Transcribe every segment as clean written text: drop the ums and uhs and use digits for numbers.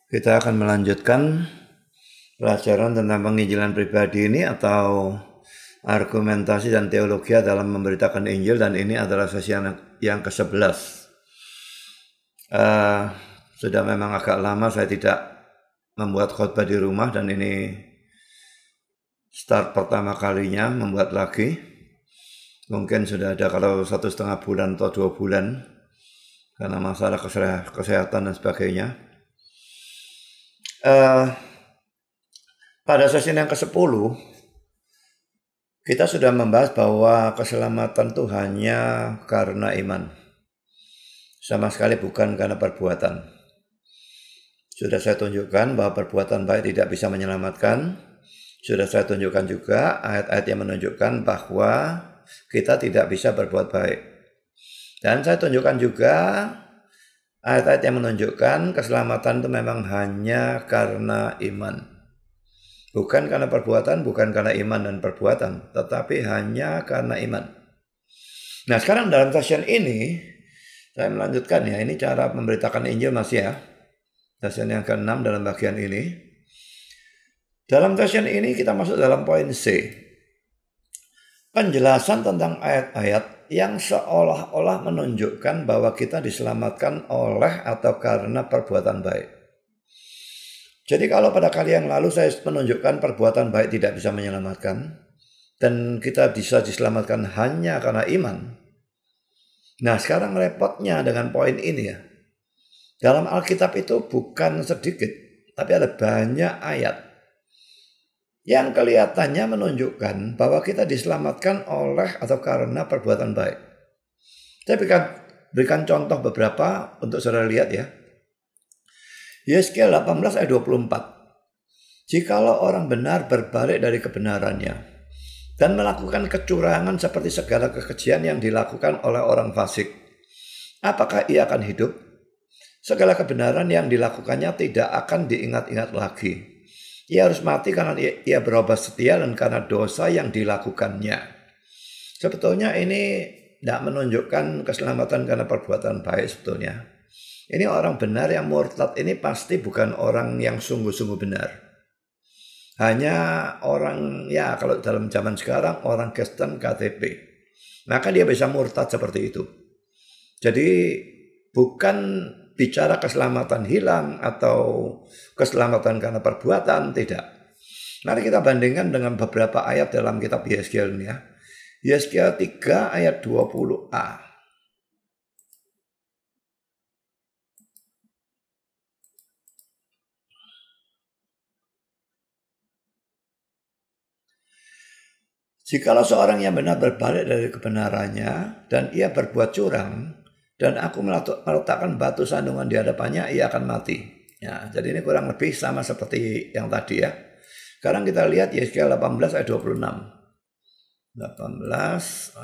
Kita akan melanjutkan pelajaran tentang penginjilan pribadi ini atau argumentasi dan teologi dalam memberitakan Injil, dan ini adalah sesi yang ke-11. Sudah memang agak lama saya tidak membuat khotbah di rumah, dan ini start pertama kalinya membuat lagi. Mungkin sudah ada kalau 1,5 bulan atau 2 bulan karena masalah kesehatan dan sebagainya. Pada sesi yang ke-10 kita sudah membahas bahwa keselamatan itu hanya karena iman, sama sekali bukan karena perbuatan. Sudah saya tunjukkan bahwa perbuatan baik tidak bisa menyelamatkan. Sudah saya tunjukkan juga ayat-ayat yang menunjukkan bahwa kita tidak bisa berbuat baik. Dan saya tunjukkan juga ayat-ayat yang menunjukkan keselamatan itu memang hanya karena iman. Bukan karena perbuatan, bukan karena iman dan perbuatan, tetapi hanya karena iman. Nah, sekarang dalam session ini saya melanjutkan ya, ini cara memberitakan Injil masih ya. Session yang ke-6 dalam bagian ini. Dalam session ini kita masuk dalam poin C. Penjelasan tentang ayat-ayat yang seolah-olah menunjukkan bahwa kita diselamatkan oleh atau karena perbuatan baik. Jadi kalau pada kali yang lalu saya menunjukkan perbuatan baik tidak bisa menyelamatkan, dan kita bisa diselamatkan hanya karena iman. Nah, sekarang repotnya dengan poin ini ya. Dalam Alkitab itu bukan sedikit, tapi ada banyak ayat yang kelihatannya menunjukkan bahwa kita diselamatkan oleh atau karena perbuatan baik. Saya berikan contoh beberapa untuk saudara lihat ya. Yeskiel 18 ayat 24. Jikalau orang benar berbalik dari kebenarannya dan melakukan kecurangan seperti segala kekejian yang dilakukan oleh orang fasik, apakah ia akan hidup? Segala kebenaran yang dilakukannya tidak akan diingat-ingat lagi. Ia harus mati karena ia berubah setia dan karena dosa yang dilakukannya. Sebetulnya ini tidak menunjukkan keselamatan karena perbuatan baik sebetulnya. Ini orang benar yang murtad ini pasti bukan orang yang sungguh-sungguh benar. Hanya orang, ya kalau dalam zaman sekarang, orang Kristen KTP. Maka dia bisa murtad seperti itu. Jadi bukan bicara keselamatan hilang atau keselamatan karena perbuatan, tidak. Mari kita bandingkan dengan beberapa ayat dalam kitab Yeskiel ini ya. Yeskiel 3 ayat 20a. Jikalau seorang yang benar berbalik dari kebenarannya dan ia berbuat curang, dan aku meletakkan batu sandungan di hadapannya, ia akan mati. Ya, jadi ini kurang lebih sama seperti yang tadi ya. Sekarang kita lihat Yeskiel 18 ayat 26. 18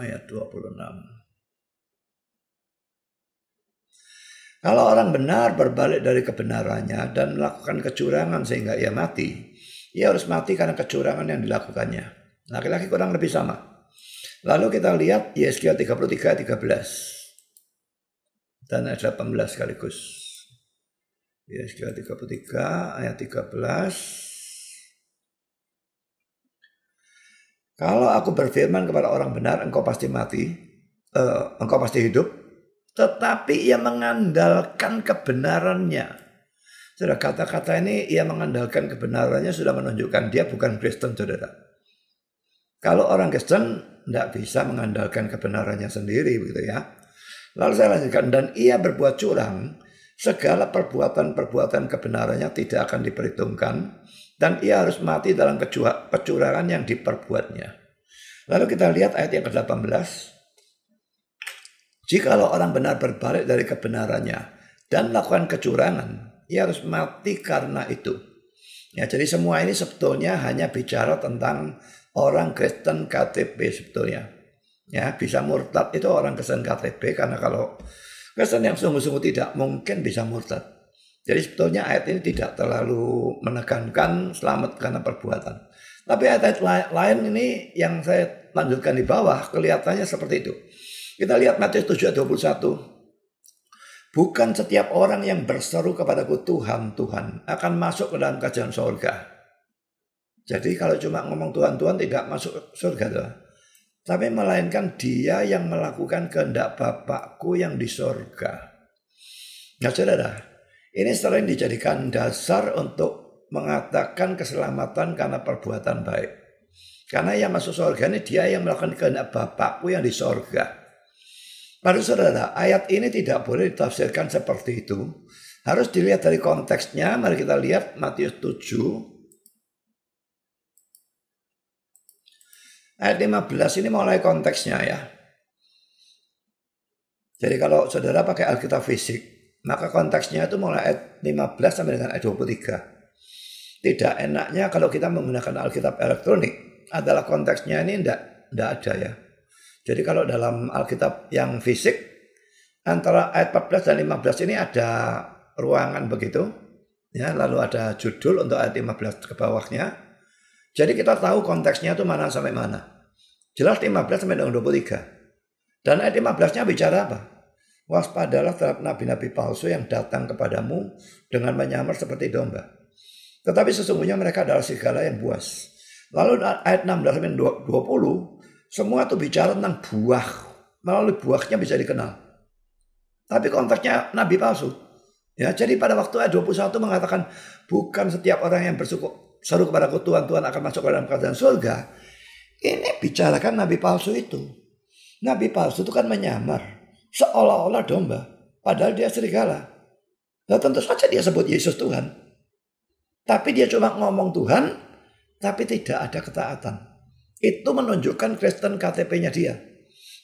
ayat 26. Kalau orang benar berbalik dari kebenarannya dan melakukan kecurangan sehingga ia mati, ia harus mati karena kecurangan yang dilakukannya. Laki-laki kurang lebih sama. Lalu kita lihat Yeskiel 33 ayat 13 dan ayat 18 sekaligus. Yeskiel 33 ayat 13. Kalau aku berfirman kepada orang benar, engkau pasti mati, engkau pasti hidup, tetapi ia mengandalkan kebenarannya. Saudara, kata-kata ini ia mengandalkan kebenarannya sudah menunjukkan dia bukan Kristen, saudara. Kalau orang Kristen tidak bisa mengandalkan kebenarannya sendiri, begitu ya. Lalu saya lanjutkan, dan ia berbuat curang, segala perbuatan-perbuatan kebenarannya tidak akan diperhitungkan, dan ia harus mati dalam kecurangan yang diperbuatnya. Lalu kita lihat ayat yang ke-18. Jikalau orang benar berbalik dari kebenarannya dan melakukan kecurangan, ia harus mati karena itu. Ya, jadi semua ini sebetulnya hanya bicara tentang orang Kristen KTP sebetulnya. Ya, bisa murtad itu orang Kristen KTP, karena kalau Kristen yang sungguh-sungguh tidak mungkin bisa murtad. Jadi sebetulnya ayat ini tidak terlalu menekankan selamat karena perbuatan. Tapi ayat-ayat lain ini yang saya lanjutkan di bawah kelihatannya seperti itu. Kita lihat Matius 7 ayat 21. Bukan setiap orang yang berseru kepadaku Tuhan, Tuhan akan masuk ke dalam kerajaan surga. Jadi kalau cuma ngomong Tuhan, Tuhan tidak masuk surga tuh. Tapi melainkan dia yang melakukan kehendak Bapakku yang di surga. Nah saudara, ini sering dijadikan dasar untuk mengatakan keselamatan karena perbuatan baik. Karena yang masuk surga ini dia yang melakukan kehendak Bapakku yang di surga. Pada saudara, ayat ini tidak boleh ditafsirkan seperti itu. Harus dilihat dari konteksnya. Mari kita lihat Matius 7. Ayat 15 ini mulai konteksnya ya. Jadi kalau saudara pakai Alkitab fisik, maka konteksnya itu mulai ayat 15 sampai dengan ayat 23. Tidak enaknya kalau kita menggunakan Alkitab elektronik adalah konteksnya ini tidak ada ya. Jadi kalau dalam Alkitab yang fisik, antara ayat 14 dan 15 ini ada ruangan begitu. Ya, lalu ada judul untuk ayat 15 ke bawahnya. Jadi kita tahu konteksnya itu mana sampai mana. Jelas 15 sampai dengan 23. Dan ayat 15-nya bicara apa? Waspadalah terhadap nabi-nabi palsu yang datang kepadamu dengan menyamar seperti domba. Tetapi sesungguhnya mereka adalah serigala yang buas. Lalu ayat 16 sampai 20, semua itu bicara tentang buah. Melalui buahnya bisa dikenal. Tapi konteksnya nabi palsu. Ya, jadi pada waktu ayat 21 mengatakan bukan setiap orang yang seru kepadaku Tuhan, Tuhan akan masuk ke dalam kerajaan surga. Ini bicarakan nabi palsu itu. Nabi palsu itu kan menyamar seolah-olah domba, padahal dia serigala. Nah, tentu saja dia sebut Yesus Tuhan. Tapi dia cuma ngomong Tuhan, tapi tidak ada ketaatan. Itu menunjukkan Kristen KTP-nya dia.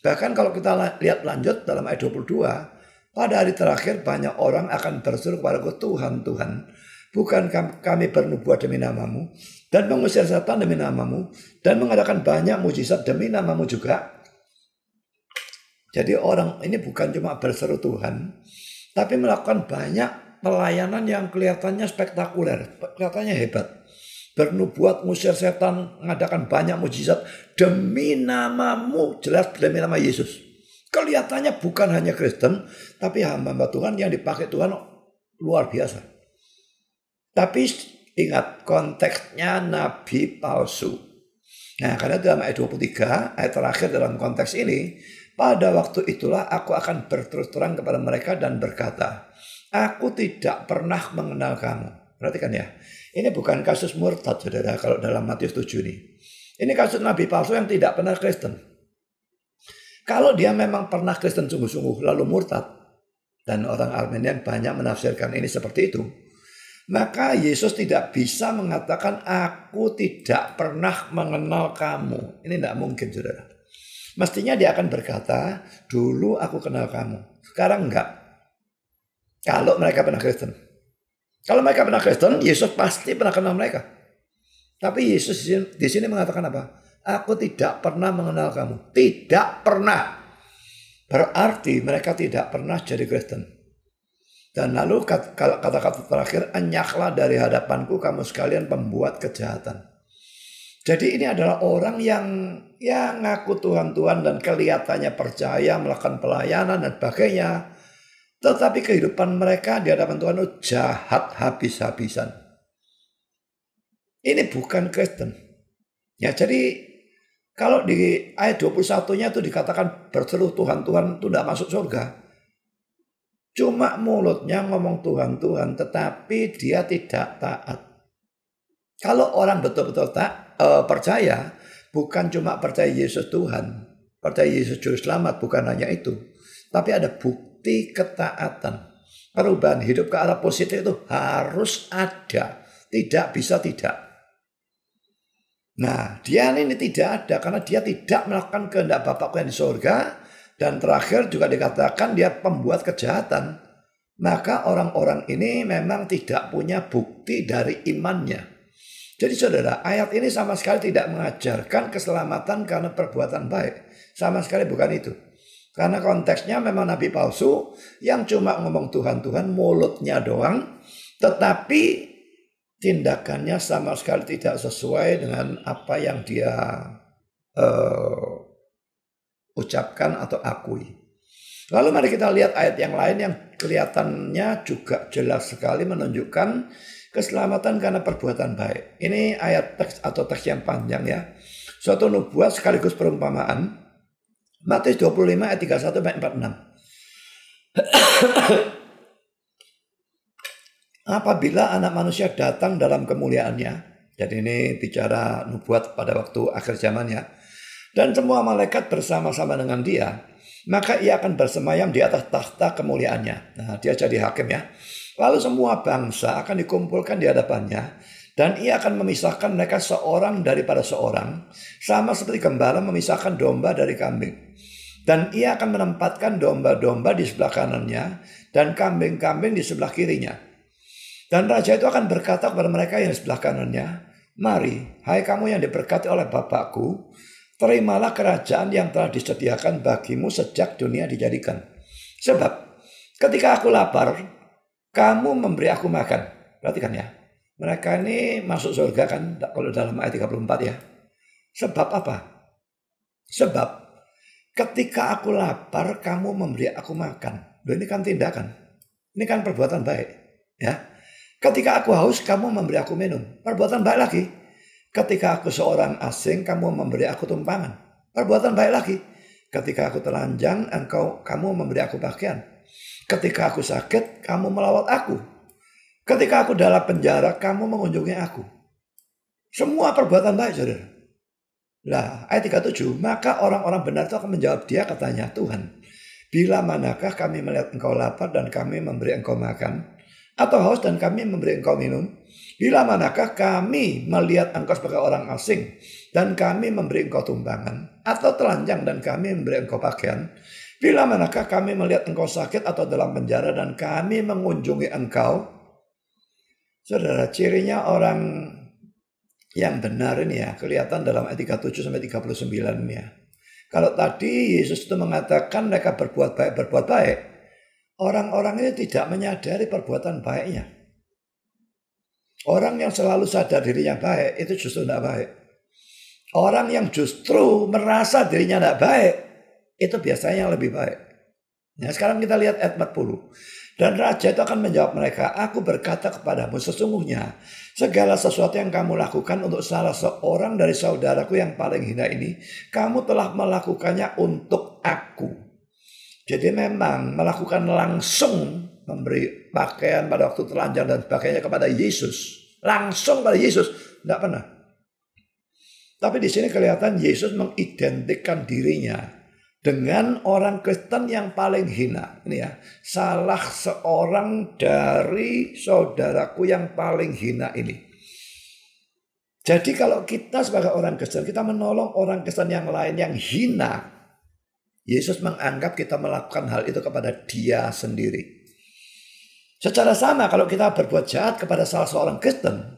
Bahkan kalau kita lihat lanjut dalam ayat 22, pada hari terakhir banyak orang akan berseru kepadaku Tuhan, Tuhan. Bukan kami bernubuat demi namamu dan mengusir setan demi namamu dan mengadakan banyak mujizat demi namamu juga. Jadi orang ini bukan cuma berseru Tuhan, tapi melakukan banyak pelayanan yang kelihatannya spektakuler, kelihatannya hebat. Bernubuat, mengusir setan, mengadakan banyak mujizat demi namamu, jelas demi nama Yesus. Kelihatannya bukan hanya Kristen, tapi hamba-hamba Tuhan yang dipakai Tuhan luar biasa. Tapi ingat konteksnya nabi palsu. Nah, karena dalam ayat 23, ayat terakhir dalam konteks ini, pada waktu itulah aku akan berterus terang kepada mereka dan berkata, aku tidak pernah mengenal kamu. Perhatikan ya, ini bukan kasus murtad saudara kalau dalam Matius 7 ini. Ini kasus nabi palsu yang tidak pernah Kristen. Kalau dia memang pernah Kristen sungguh-sungguh lalu murtad, dan orang Armenian banyak menafsirkan ini seperti itu, maka Yesus tidak bisa mengatakan aku tidak pernah mengenal kamu. Ini tidak mungkin saudara. Mestinya dia akan berkata, dulu aku kenal kamu, sekarang enggak. Kalau mereka pernah Kristen. Kalau mereka pernah Kristen, Yesus pasti pernah kenal mereka. Tapi Yesus di sini mengatakan apa? Aku tidak pernah mengenal kamu. Tidak pernah. Berarti mereka tidak pernah jadi Kristen. Dan lalu kata-kata terakhir, enyahlah dari hadapanku kamu sekalian pembuat kejahatan. Jadi ini adalah orang yang ngaku Tuhan-Tuhan dan kelihatannya percaya, melakukan pelayanan dan sebagainya. Tetapi kehidupan mereka di hadapan Tuhan itu jahat habis-habisan. Ini bukan Kristen. Ya, jadi kalau di ayat 21-nya itu dikatakan berseru Tuhan, Tuhan itu tidak masuk surga. Cuma mulutnya ngomong Tuhan, Tuhan, tetapi dia tidak taat. Kalau orang betul-betul percaya, bukan cuma percaya Yesus Tuhan, percaya Yesus Juru Selamat, bukan hanya itu. Tapi ada bukti ketaatan. Perubahan hidup ke arah positif itu harus ada. Tidak bisa tidak. Nah, dia ini tidak ada karena dia tidak melakukan kehendak Bapakku yang di surga. Dan terakhir juga dikatakan dia pembuat kejahatan. Maka orang-orang ini memang tidak punya bukti dari imannya. Jadi saudara, ayat ini sama sekali tidak mengajarkan keselamatan karena perbuatan baik. Sama sekali bukan itu. Karena konteksnya memang nabi palsu yang cuma ngomong Tuhan-Tuhan mulutnya doang. Tetapi tindakannya sama sekali tidak sesuai dengan apa yang dia ucapkan atau akui. Lalu mari kita lihat ayat yang lain yang kelihatannya juga jelas sekali menunjukkan keselamatan karena perbuatan baik. Ini ayat teks atau teks yang panjang ya. Suatu nubuat sekaligus perumpamaan. Matius 25 ayat 31 sampai 46. Apabila anak manusia datang dalam kemuliaannya. Jadi ini bicara nubuat pada waktu akhir zaman ya. Dan semua malaikat bersama-sama dengan dia. Maka ia akan bersemayam di atas takhta kemuliaannya. Nah, dia jadi hakim ya. Lalu semua bangsa akan dikumpulkan di hadapannya. Dan ia akan memisahkan mereka seorang daripada seorang. Sama seperti gembala memisahkan domba dari kambing. Dan ia akan menempatkan domba-domba di sebelah kanannya. Dan kambing-kambing di sebelah kirinya. Dan raja itu akan berkata kepada mereka yang di sebelah kanannya. Mari, hai kamu yang diberkati oleh Bapakku. Terimalah kerajaan yang telah disediakan bagimu sejak dunia dijadikan. Sebab ketika aku lapar, kamu memberi aku makan. Perhatikan ya. Mereka ini masuk surga kan kalau dalam ayat 34 ya. Sebab apa? Sebab ketika aku lapar, kamu memberi aku makan. Loh, ini kan tindakan. Ini kan perbuatan baik. Ya. Ketika aku haus, kamu memberi aku minum. Perbuatan baik lagi. Ketika aku seorang asing, kamu memberi aku tumpangan. Perbuatan baik lagi. Ketika aku telanjang, kamu memberi aku pakaian. Ketika aku sakit, kamu melawat aku. Ketika aku dalam penjara, kamu mengunjungi aku. Semua perbuatan baik, saudara. Nah, ayat 37, maka orang-orang benar itu akan menjawab dia, katanya, Tuhan, bila manakah kami melihat engkau lapar dan kami memberi engkau makan, atau haus dan kami memberi engkau minum? Bila manakah kami melihat engkau sebagai orang asing dan kami memberi engkau tumpangan, atau telanjang dan kami memberi engkau pakaian? Bila manakah kami melihat engkau sakit atau dalam penjara dan kami mengunjungi engkau? Saudara, cirinya orang yang benar ini ya, kelihatan dalam ayat 37 sampai 39 ini ya. Kalau tadi Yesus itu mengatakan mereka berbuat baik, orang-orang ini tidak menyadari perbuatan baiknya. Orang yang selalu sadar dirinya baik itu justru tidak baik. Orang yang justru merasa dirinya tidak baik itu biasanya yang lebih baik. Nah, sekarang kita lihat ayat 40. Dan raja itu akan menjawab mereka, aku berkata kepadamu sesungguhnya segala sesuatu yang kamu lakukan untuk salah seorang dari saudaraku yang paling hina ini, kamu telah melakukannya untuk aku. Jadi memang melakukan langsung memberi pakaian pada waktu telanjang dan sebagainya kepada Yesus. Langsung pada Yesus. Tidak pernah. Tapi di sini kelihatan Yesus mengidentikan dirinya dengan orang Kristen yang paling hina. Ini ya, salah seorang dari saudaraku yang paling hina ini. Jadi kalau kita sebagai orang Kristen, kita menolong orang Kristen yang lain yang hina, Yesus menganggap kita melakukan hal itu kepada dia sendiri. Secara sama kalau kita berbuat jahat kepada salah seorang Kristen,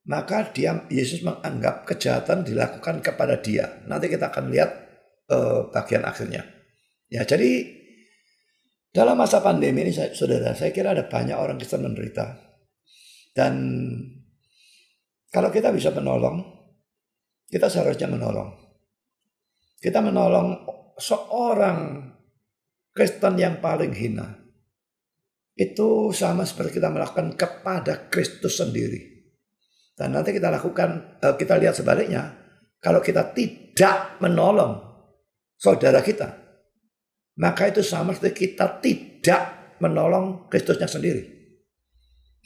maka Yesus menganggap kejahatan dilakukan kepada dia. Nanti kita akan lihat bagian akhirnya. Ya, jadi dalam masa pandemi ini saudara, saya kira ada banyak orang Kristen menderita. Dan kalau kita bisa menolong, kita seharusnya menolong. Kita menolong seorang Kristen yang paling hina. Itu sama seperti kita melakukan kepada Kristus sendiri. Dan nanti kita lakukan, kita lihat sebaliknya. Kalau kita tidak menolong saudara kita, maka itu sama seperti kita tidak menolong Kristusnya sendiri.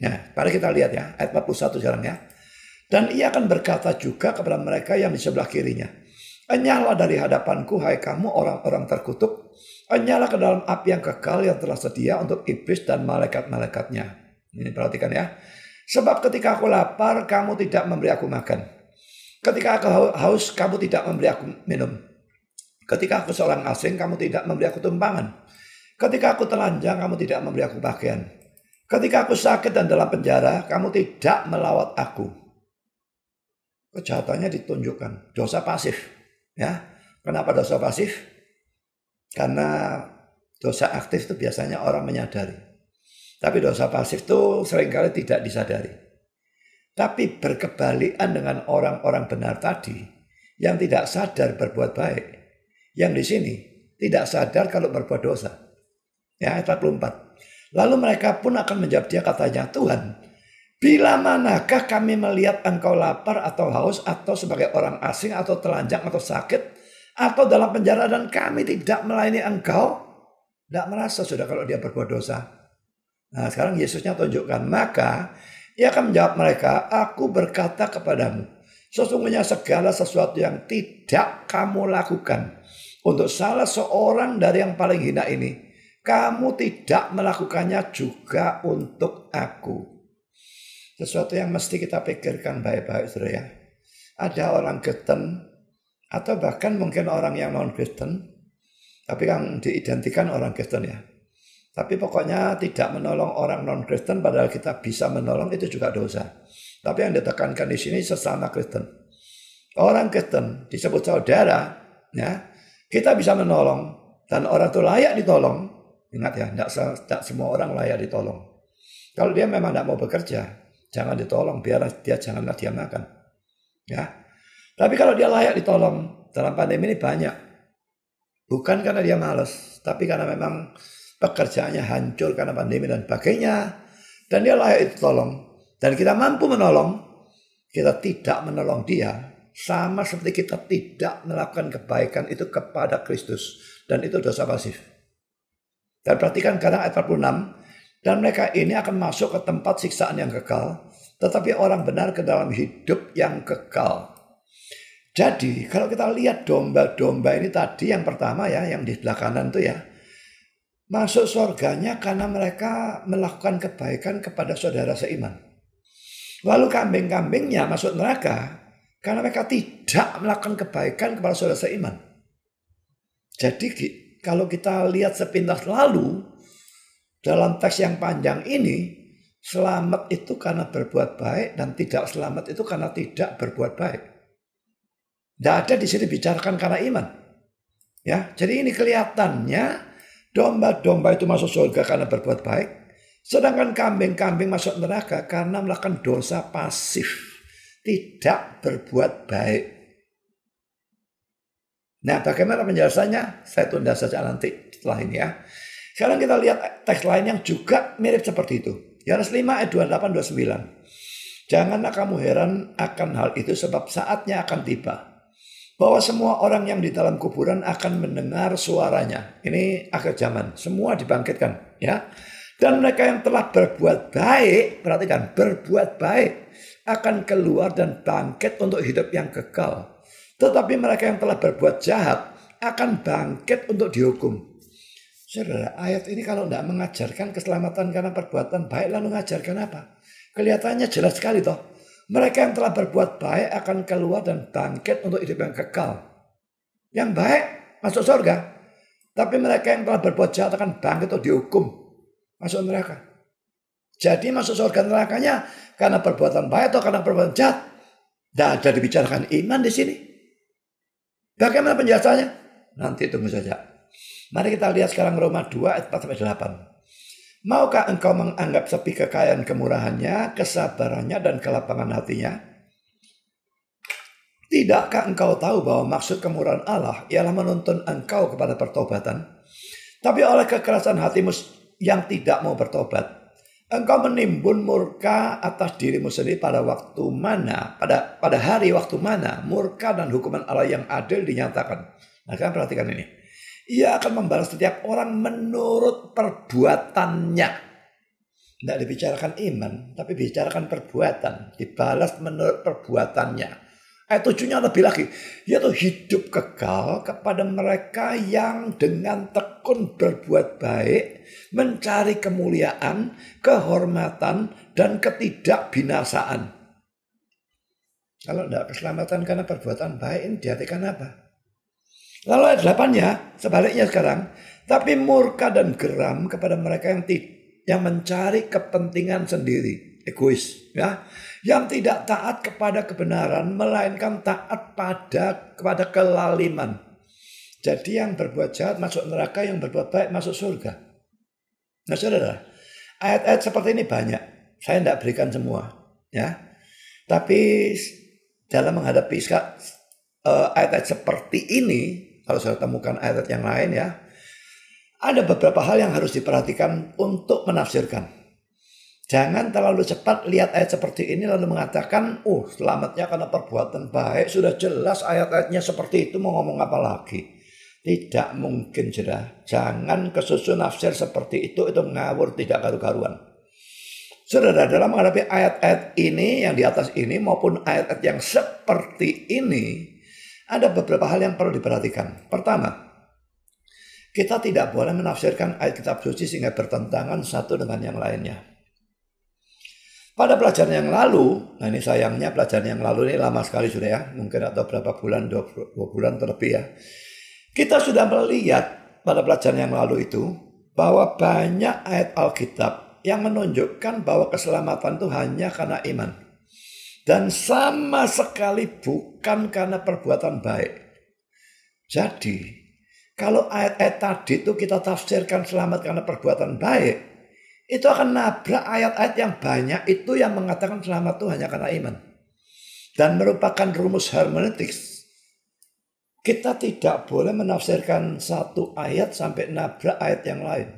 Nah, mari kita lihat ya, ayat 41 sekarang ya. Dan ia akan berkata juga kepada mereka yang di sebelah kirinya, enyahlah dari hadapanku, hai kamu orang-orang terkutuk, enyahlah ke dalam api yang kekal yang telah sedia untuk iblis dan malaikat-malaikatnya. Ini perhatikan ya. Sebab ketika aku lapar, kamu tidak memberi aku makan. Ketika aku haus, kamu tidak memberi aku minum. Ketika aku seorang asing, kamu tidak memberi aku tumpangan. Ketika aku telanjang, kamu tidak memberi aku pakaian. Ketika aku sakit dan dalam penjara, kamu tidak melawat aku. Kejahatannya ditunjukkan. Dosa pasif. Ya. Kenapa dosa pasif? Karena dosa aktif itu biasanya orang menyadari. Tapi dosa pasif itu seringkali tidak disadari. Tapi berkebalikan dengan orang-orang benar tadi yang tidak sadar berbuat baik. Yang di sini tidak sadar kalau berbuat dosa. Ya, ayat 44. Lalu mereka pun akan menjawab dia, katanya, Tuhan, bila manakah kami melihat engkau lapar atau haus atau sebagai orang asing atau telanjang atau sakit atau dalam penjara dan kami tidak melayani engkau? Tidak merasa sudah kalau dia berbuat dosa. Nah, sekarang Yesusnya tunjukkan. Maka ia akan menjawab mereka, aku berkata kepadamu, sesungguhnya segala sesuatu yang tidak kamu lakukan untuk salah seorang dari yang paling hina ini, kamu tidak melakukannya juga untuk aku. Sesuatu yang mesti kita pikirkan baik-baik, saudara ya. Ada orang Kristen atau bahkan mungkin orang yang non-Kristen, tapi yang diidentikan orang Kristen ya. Tapi pokoknya tidak menolong orang non-Kristen padahal kita bisa menolong, itu juga dosa. Tapi yang ditekankan di sini sesama Kristen. Orang Kristen disebut saudara, ya. Kita bisa menolong dan orang itu layak ditolong. Ingat ya, tidak semua orang layak ditolong. Kalau dia memang tidak mau bekerja, jangan ditolong, biar janganlah dia makan. Ya. Tapi kalau dia layak ditolong, dalam pandemi ini banyak. Bukan karena dia malas, tapi karena memang pekerjaannya hancur karena pandemi dan sebagainya. Dan dia layak ditolong. Dan kita mampu menolong, kita tidak menolong dia. Sama seperti kita tidak melakukan kebaikan itu kepada Kristus. Dan itu dosa pasif. Dan perhatikan kadang ayat 46. Dan mereka ini akan masuk ke tempat siksaan yang kekal. Tetapi orang benar ke dalam hidup yang kekal. Jadi kalau kita lihat domba-domba ini tadi yang pertama ya, yang di sebelah kanan itu ya. Masuk surganya karena mereka melakukan kebaikan kepada saudara seiman. Lalu kambing-kambingnya masuk neraka karena mereka tidak melakukan kebaikan kepada saudara seiman. Jadi kalau kita lihat sepintas lalu dalam teks yang panjang ini, selamat itu karena berbuat baik dan tidak selamat itu karena tidak berbuat baik. Tidak ada di sini bicarakan karena iman. Ya, jadi ini kelihatannya domba-domba itu masuk surga karena berbuat baik, sedangkan kambing-kambing masuk neraka karena melakukan dosa pasif, tidak berbuat baik. Nah, bagaimana penjelasannya? Saya tunda saja nanti setelah ini ya. Sekarang kita lihat teks lain yang juga mirip seperti itu. Yohanes 5 ayat 28-29. Janganlah kamu heran akan hal itu sebab saatnya akan tiba bahwa semua orang yang di dalam kuburan akan mendengar suaranya. Ini akhir zaman, semua dibangkitkan ya. Dan mereka yang telah berbuat baik, perhatikan, berbuat baik akan keluar dan bangkit untuk hidup yang kekal. Tetapi mereka yang telah berbuat jahat akan bangkit untuk dihukum. Saudara, ayat ini kalau tidak mengajarkan keselamatan karena perbuatan baik, lalu mengajarkan apa? Kelihatannya jelas sekali toh. Mereka yang telah berbuat baik akan keluar dan bangkit untuk hidup yang kekal. Yang baik masuk surga. Tapi mereka yang telah berbuat jahat akan bangkit untuk dihukum. Masuk neraka. Jadi masuk surga nerakanya karena perbuatan baik atau karena perbuatan jahat? Tidak ada dibicarakan iman di sini. Bagaimana penjelasannya? Nanti tunggu saja. Mari kita lihat sekarang Roma 2 ayat 4-8. Maukah engkau menganggap sepi kekayaan kemurahannya, kesabarannya, dan kelapangan hatinya? Tidakkah engkau tahu bahwa maksud kemurahan Allah ialah menuntun engkau kepada pertobatan? Tapi oleh kekerasan hatimu yang tidak mau bertobat, engkau menimbun murka atas dirimu sendiri pada waktu mana, pada hari waktu mana murka dan hukuman Allah yang adil dinyatakan. Nah, kalian perhatikan ini. Ia akan membalas setiap orang menurut perbuatannya. Tidak dibicarakan iman, tapi bicarakan perbuatan. Dibalas menurut perbuatannya. Ayat 7-nya lebih lagi. Yaitu hidup kekal kepada mereka yang dengan tekun berbuat baik, mencari kemuliaan, kehormatan, dan ketidakbinasaan. Kalau tidak keselamatan karena perbuatan baik, ini diartikan apa? Lalu ayat 8-nya sebaliknya sekarang. Tapi murka dan geram kepada mereka yang mencari kepentingan sendiri. Egois. Ya, yang tidak taat kepada kebenaran. Melainkan taat kepada kelaliman. Jadi yang berbuat jahat masuk neraka. Yang berbuat baik masuk surga. Nah saudara, ayat-ayat seperti ini banyak. Saya tidak berikan semua. Ya, tapi dalam menghadapi ayat-ayat seperti ini, Kalau saya temukan ayat yang lain ya, ada beberapa hal yang harus diperhatikan untuk menafsirkan. Jangan terlalu cepat lihat ayat seperti ini lalu mengatakan, selamatnya karena perbuatan baik. Sudah jelas ayat-ayatnya seperti itu, mau ngomong apa lagi? Tidak mungkin, saudara. Jangan kesusu nafsir seperti itu ngawur, tidak karu-karuan. Saudara, dalam menghadapi ayat-ayat ini yang di atas ini maupun ayat-ayat yang seperti ini, ada beberapa hal yang perlu diperhatikan. Pertama, kita tidak boleh menafsirkan ayat kitab suci sehingga bertentangan satu dengan yang lainnya. Pada pelajaran yang lalu, nah ini sayangnya pelajaran yang lalu ini lama sekali sudah ya, mungkin atau berapa bulan, 2 bulan terlebih ya. Kita sudah melihat pada pelajaran yang lalu itu bahwa banyak ayat Alkitab yang menunjukkan bahwa keselamatan itu hanya karena iman. Dan sama sekali bukan karena perbuatan baik. Jadi, kalau ayat-ayat tadi itu kita tafsirkan selamat karena perbuatan baik, itu akan nabrak ayat-ayat yang banyak itu yang mengatakan selamat itu hanya karena iman. Dan merupakan rumus hermeneutik. Kita tidak boleh menafsirkan satu ayat sampai nabrak ayat yang lain.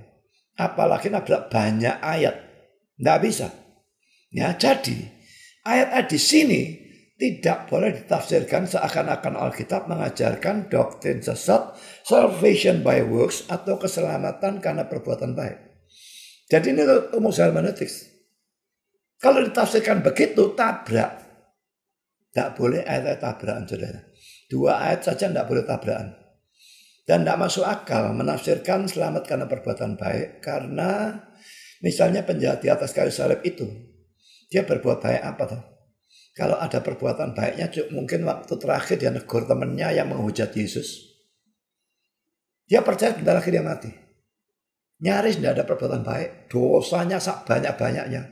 Apalagi nabrak banyak ayat. Tidak bisa. Ya, jadi ayat-ayat di sini tidak boleh ditafsirkan seakan-akan Alkitab mengajarkan doktrin sesat, salvation by works, atau keselamatan karena perbuatan baik. Jadi ini rumus hermeneutik. Kalau ditafsirkan begitu, tabrak. Tidak boleh ayat-ayat tabrakan, saudara. 2 ayat saja tidak boleh tabrakan. Dan tidak masuk akal menafsirkan selamat karena perbuatan baik. Karena misalnya penjahat di atas kayu salib itu, dia berbuat baik apa tuh? Kalau ada perbuatan baiknya, mungkin waktu terakhir dia negur temannya yang menghujat Yesus. Dia percaya bentar lagi dia mati. Nyaris tidak ada perbuatan baik. Dosanya banyak-banyaknya.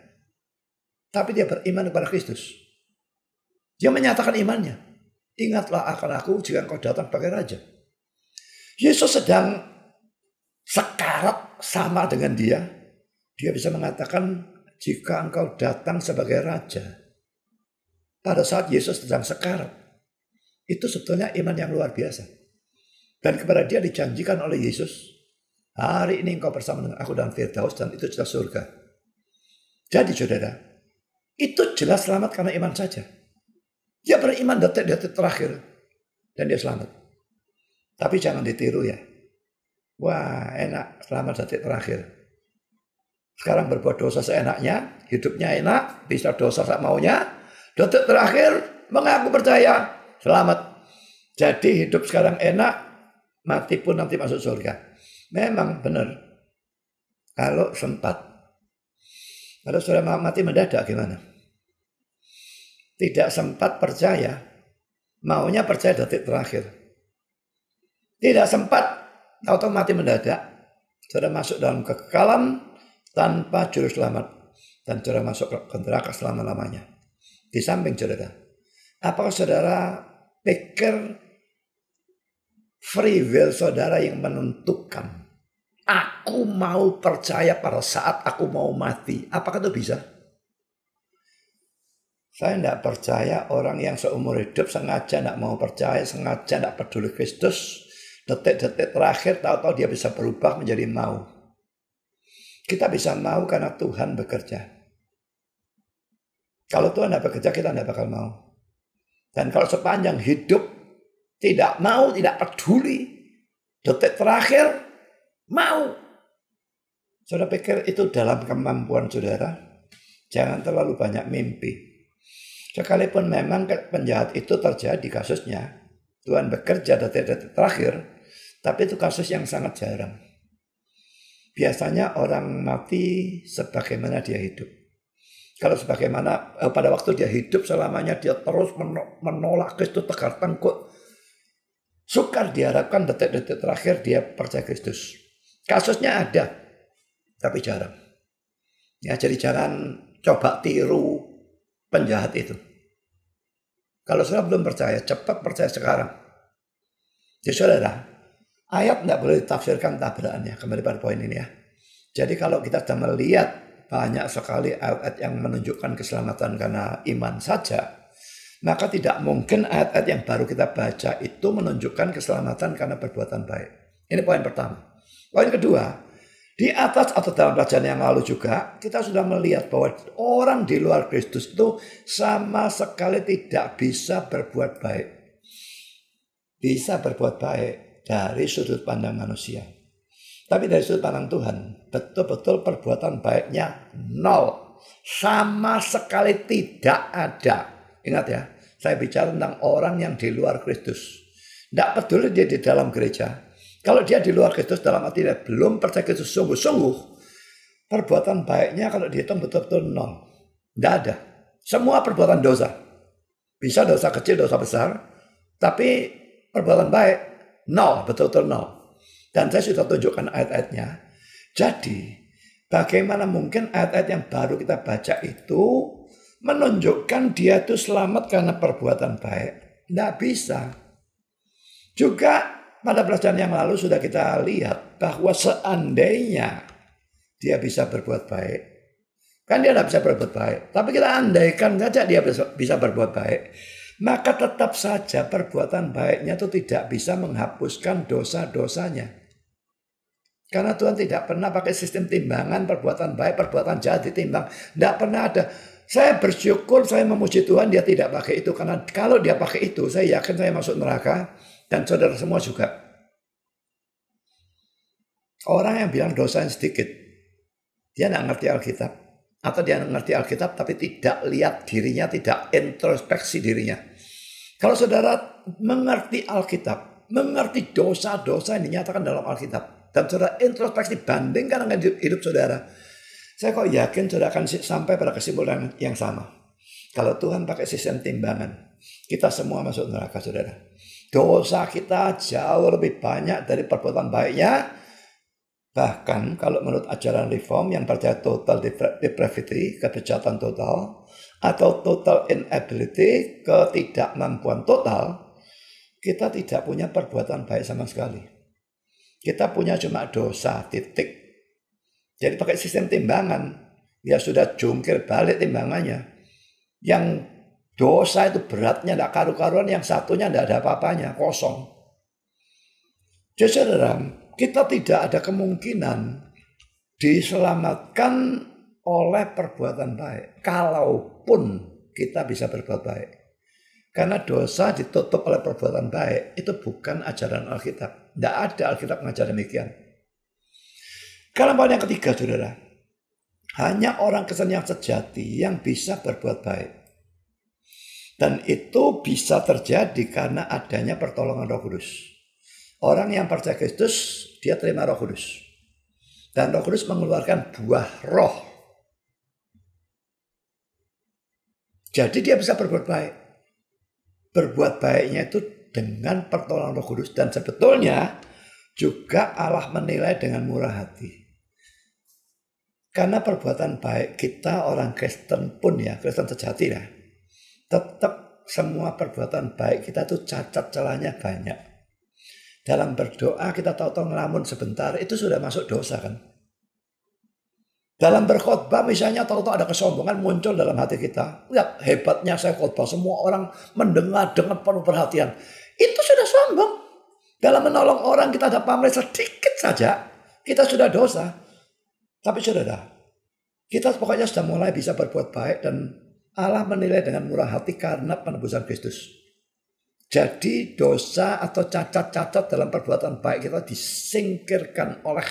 Tapi dia beriman kepada Kristus. Dia menyatakan imannya. Ingatlah akan aku jika engkau datang sebagai raja. Yesus sedang sekarat sama dengan dia. Dia bisa mengatakan jika engkau datang sebagai raja. Pada saat Yesus sedang sekarat. Itu sebetulnya iman yang luar biasa. Dan kepada dia dijanjikan oleh Yesus. Hari ini engkau bersama dengan aku dalam Firdaus dan itu jelas surga. Jadi saudara. Itu jelas selamat karena iman saja. Dia beriman detik-detik terakhir. Dan dia selamat. Tapi jangan ditiru ya. Wah enak selamat detik terakhir. Sekarang berbuat dosa seenaknya. Hidupnya enak. Bisa dosa sak maunya. Detik terakhir mengaku percaya. Selamat. Jadi hidup sekarang enak. Mati pun nanti masuk surga. Memang benar. Kalau sempat. Kalau sudah mati mendadak gimana? Tidak sempat percaya, maunya percaya detik terakhir. Tidak sempat, tahu-tahu mati mendadak. Sudah masuk dalam kekekalan tanpa juru selamat. Dan sudah masuk ke neraka selama-lamanya. Di samping saudara, apakah saudara pikir free will saudara yang menentukan, aku mau percaya pada saat aku mau mati, apakah itu bisa? Saya tidak percaya orang yang seumur hidup sengaja tidak mau percaya, sengaja tidak peduli Kristus. Detik-detik terakhir tahu-tahu dia bisa berubah menjadi mau. Kita bisa mau karena Tuhan bekerja. Kalau Tuhan tidak bekerja kita tidak bakal mau. Dan kalau sepanjang hidup tidak mau, tidak peduli. Detik terakhir mau. Saudara pikir itu dalam kemampuan saudara? Jangan terlalu banyak mimpi. Sekalipun memang penjahat itu terjadi kasusnya, Tuhan bekerja detik-detik terakhir, tapi itu kasus yang sangat jarang. Biasanya orang mati sebagaimana dia hidup. Kalau sebagaimana pada waktu dia hidup selamanya dia terus menolak Kristus tegar tengkuk. Sukar diharapkan detik-detik terakhir dia percaya Kristus. Kasusnya ada, tapi jarang. Ya, jadi jangan coba tiru penjahat itu. Kalau saudara belum percaya, cepat percaya sekarang. Jadi saudara, ayat tidak boleh ditafsirkan tabrakannya. Kembali pada poin ini ya. Jadi kalau kita sudah melihat banyak sekali ayat yang menunjukkan keselamatan karena iman saja, Maka tidak mungkin ayat-ayat yang baru kita baca itu menunjukkan keselamatan karena perbuatan baik. Ini poin pertama. Poin kedua, di atas atau dalam pelajaran yang lalu juga kita sudah melihat bahwa orang di luar Kristus itu sama sekali tidak bisa berbuat baik. Bisa berbuat baik dari sudut pandang manusia. Tapi dari sudut pandang Tuhan, betul-betul perbuatan baiknya nol. Sama sekali tidak ada. Ingat ya, saya bicara tentang orang yang di luar Kristus. Tidak peduli dia di dalam gereja. Kalau dia di luar Kristus dalam arti dia belum percaya Kristus sungguh-sungguh, perbuatan baiknya kalau dihitung betul-betul nol. Tidak ada. Semua perbuatan dosa. Bisa dosa kecil, dosa besar. Tapi perbuatan baik nol, betul-betul nol. Dan saya sudah tunjukkan ayat-ayatnya. Jadi bagaimana mungkin ayat-ayat yang baru kita baca itu menunjukkan dia itu selamat karena perbuatan baik? Tidak bisa. Juga pada pelajaran yang lalu sudah kita lihat bahwa seandainya dia bisa berbuat baik. Kan dia tidak bisa berbuat baik. Tapi kita andaikan saja dia bisa berbuat baik. Maka tetap saja perbuatan baiknya itu tidak bisa menghapuskan dosa-dosanya. Karena Tuhan tidak pernah pakai sistem timbangan perbuatan baik, perbuatan jahat ditimbang. Tidak pernah ada. Saya bersyukur, saya memuji Tuhan dia tidak pakai itu. Karena kalau dia pakai itu, saya yakin saya masuk neraka. Dan saudara semua juga. Orang yang bilang dosanya sedikit, dia tidak ngerti Alkitab. Atau dia ngerti Alkitab tapi tidak lihat dirinya, tidak introspeksi dirinya. Kalau saudara mengerti Alkitab, mengerti dosa-dosa yang dinyatakan dalam Alkitab, dan saudara introspeksi bandingkan dengan hidup saudara, saya kok yakin saudara akan sampai pada kesimpulan yang sama. Kalau Tuhan pakai sistem timbangan, kita semua masuk neraka saudara. Dosa kita jauh lebih banyak dari perbuatan baiknya. Bahkan kalau menurut ajaran reform yang percaya total depravity, kebejatan total, atau total inability, ketidakmampuan total, kita tidak punya perbuatan baik sama sekali. Kita punya cuma dosa, titik. Jadi pakai sistem timbangan, ya sudah jungkir balik timbangannya. Yang dosa itu beratnya tidak karu-karuan, yang satunya tidak ada apa-apanya, kosong. Jadi saudara, kita tidak ada kemungkinan diselamatkan oleh perbuatan baik. Kalaupun kita bisa berbuat baik. Karena dosa ditutup oleh perbuatan baik, itu bukan ajaran Alkitab. Tidak ada Alkitab mengajar demikian. Kalau poin yang ketiga, saudara, hanya orang Kristen yang sejati yang bisa berbuat baik. Dan itu bisa terjadi karena adanya pertolongan Roh Kudus. Orang yang percaya Kristus, dia terima Roh Kudus. Dan Roh Kudus mengeluarkan buah roh. Jadi dia bisa berbuat baik. Berbuat baiknya itu dengan pertolongan Roh Kudus. Dan sebetulnya juga Allah menilai dengan murah hati. Karena perbuatan baik kita orang Kristen pun ya, Kristen sejati ya, tetap semua perbuatan baik kita tuh cacat celahnya banyak. Dalam berdoa kita tahu-tahu ngelamun sebentar, itu sudah masuk dosa kan. Dalam berkhotbah misalnya tahu-tahu ada kesombongan muncul dalam hati kita. Lihat hebatnya saya khotbah, semua orang mendengar dengan penuh perhatian. Itu sudah sombong. Dalam menolong orang kita ada pamrih sedikit saja, kita sudah dosa. Tapi saudara, kita pokoknya sudah mulai bisa berbuat baik dan Allah menilai dengan murah hati karena penebusan Kristus. Jadi dosa atau cacat-cacat dalam perbuatan baik kita disingkirkan oleh